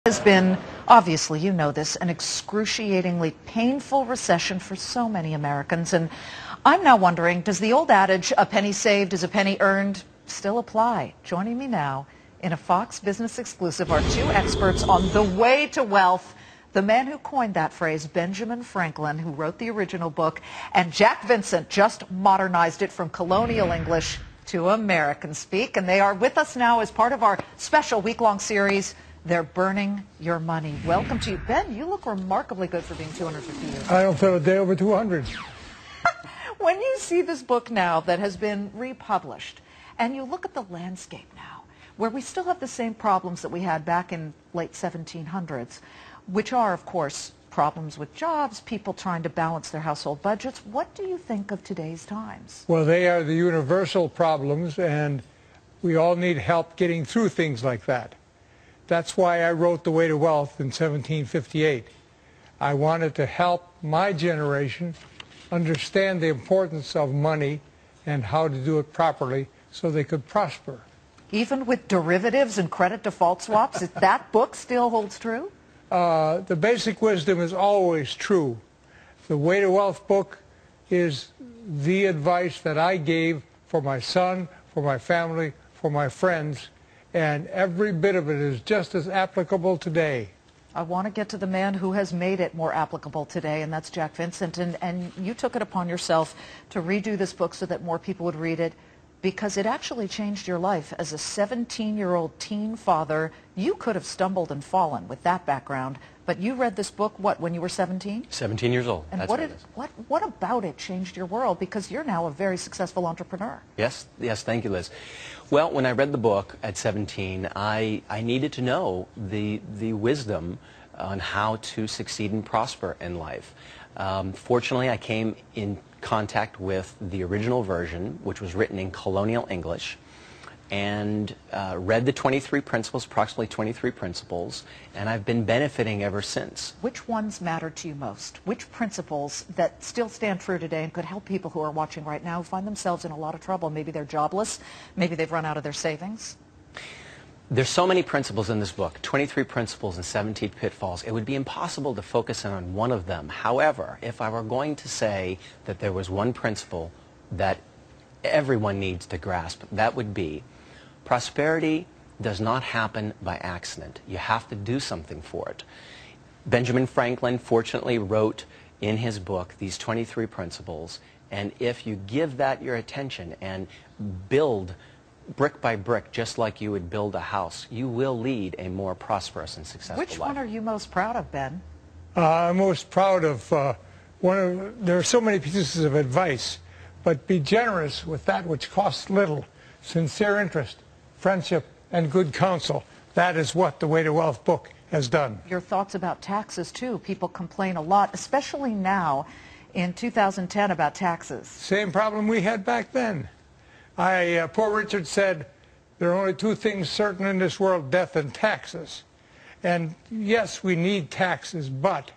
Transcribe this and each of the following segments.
Has been, obviously you know this, an excruciatingly painful recession for so many Americans. And I'm now wondering, does the old adage, a penny saved is a penny earned, still apply? Joining me now in a Fox Business exclusive are two experts on the way to wealth. The man who coined that phrase, Benjamin Franklin, who wrote the original book, and Jack Vincent just modernized it from colonial English to American speak. And they are with us now as part of our special week-long series, They're Burning Your Money. Welcome to you. Ben, you look remarkably good for being 250 years old. I don't feel a day over 200. When you see this book now that has been republished, and you look at the landscape now, where we still have the same problems that we had back in late 1700s, which are, of course, problems with jobs, people trying to balance their household budgets, what do you think of today's times? Well, they are the universal problems, and we all need help getting through things like that. That's why I wrote The Way to Wealth in 1758. I wanted to help my generation understand the importance of money and how to do it properly so they could prosper. Even with derivatives and credit default swaps, that book still holds true? The basic wisdom is always true. The Way to Wealth book is the advice that I gave for my son, for my family, for my friends, and every bit of it is just as applicable today. I want to get to the man who has made it more applicable today, and that's Jack Vincent. And you took it upon yourself to redo this book so that more people would read it, because it actually changed your life. As a 17-year-old teen father, you could have stumbled and fallen with that background, but you read this book, what, when you were 17? 17 years old. And That's what about it changed your world? Because you're now a very successful entrepreneur. Yes, thank you, Liz. Well, when I read the book at 17, I needed to know the wisdom on how to succeed and prosper in life. Fortunately, I came in contact with the original version, which was written in colonial English, and read the 23 principles, approximately 23 principles, and I've been benefiting ever since. Which ones matter to you most? Which principles that still stand true today and could help people who are watching right now who find themselves in a lot of trouble? Maybe they're jobless, maybe they've run out of their savings. There's so many principles in this book, 23 principles and 17 pitfalls. It would be impossible to focus in on one of them. However, if I were going to say that there was one principle that everyone needs to grasp, that would be prosperity does not happen by accident. You have to do something for it. Benjamin Franklin fortunately wrote in his book these 23 principles, and if you give that your attention and build brick by brick, just like you would build a house, you will lead a more prosperous and successful life. Which one are you most proud of, Ben? I'm most proud of there are so many pieces of advice, but be generous with that which costs little. Sincere interest, friendship, and good counsel. That is what the Way to Wealth book has done. Your thoughts about taxes, too. People complain a lot, especially now in 2010, about taxes. Same problem we had back then. Poor Richard said, there are only two things certain in this world, death and taxes. And yes, we need taxes, but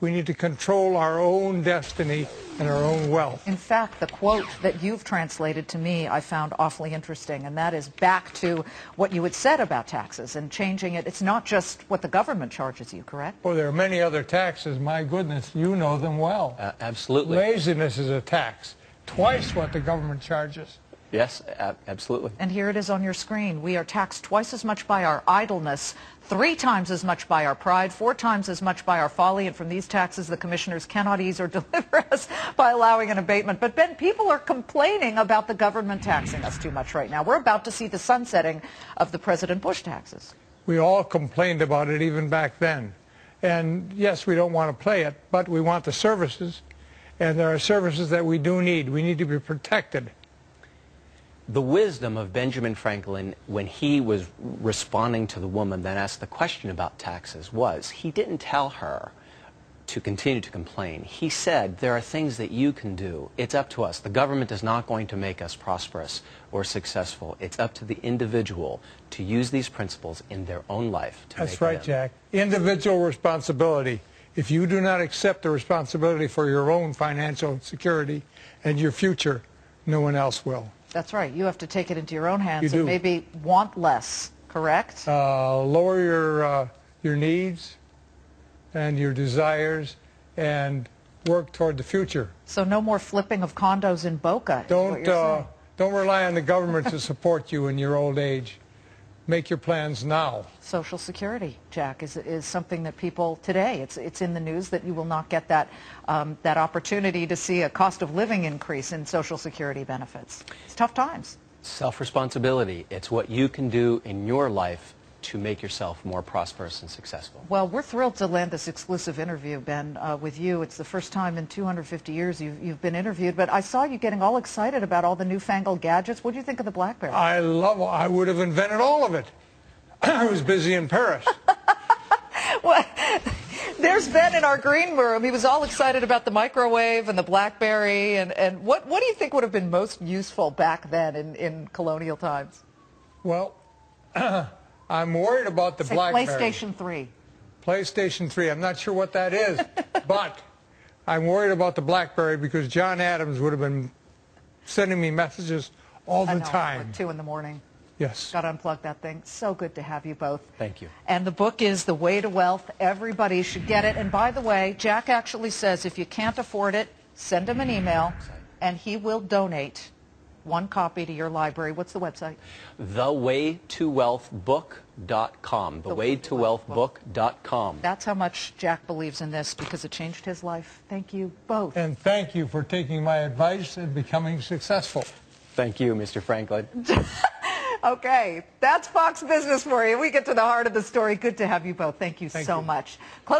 we need to control our own destiny and our own wealth. In fact, the quote that you've translated to me I found awfully interesting, and that is back to what you had said about taxes and changing it. It's not just what the government charges you, correct? Oh, there are many other taxes. My goodness, you know them well. Absolutely. Laziness is a tax, twice what the government charges. Yes, absolutely. And here it is on your screen. We are taxed twice as much by our idleness, 3 times as much by our pride, 4 times as much by our folly, and from these taxes the commissioners cannot ease or deliver us by allowing an abatement. But Ben, people are complaining about the government taxing us too much right now. We're about to see the sunsetting of the President Bush taxes. We all complained about it even back then. And yes, we don't want to play it, but we want the services, and there are services that we do need. We need to be protected. The wisdom of Benjamin Franklin when he was responding to the woman that asked the question about taxes was, he didn't tell her to continue to complain. He said, there are things that you can do. It's up to us. The government is not going to make us prosperous or successful. It's up to the individual to use these principles in their own life. That's right, Jack. Individual responsibility. If you do not accept the responsibility for your own financial security and your future, no one else will. That's right. You have to take it into your own hands and maybe want less, correct? Lower your your needs and your desires and work toward the future. So no more flipping of condos in Boca. is what you're saying. Don't rely on the government to support you in your old age. Make your plans now. Social Security, Jack, is something that people today, it's in the news that you will not get that, that opportunity to see a cost of living increase in Social Security benefits. It's tough times. Self-responsibility. It's what you can do in your life to make yourself more prosperous and successful. Well, we're thrilled to land this exclusive interview, Ben, with you. It's the first time in 250 years you've been interviewed, but I saw you getting all excited about all the newfangled gadgets. What do you think of the BlackBerry? I would have invented all of it. I was busy in Paris. Well, there's Ben in our green room. He was all excited about the microwave and the BlackBerry. And what do you think would have been most useful back then in colonial times? Well, I'm worried about the Say BlackBerry. PlayStation 3. PlayStation 3. I'm not sure what that is, but I'm worried about the BlackBerry because John Adams would have been sending me messages all the time. Like 2 in the morning. Yes. Got to unplug that thing. So good to have you both. Thank you. And the book is The Way to Wealth. Everybody should get it. And by the way, Jack actually says if you can't afford it, send him an email, and he will donate one copy to your library. What's the website? TheWayToWealthBook.com. TheWayToWealthBook.com. That's how much Jack believes in this because it changed his life. Thank you both. And thank you for taking my advice and becoming successful. Thank you, Mr. Franklin. Okay, that's Fox Business for you. We get to the heart of the story. Good to have you both. Thank you so much.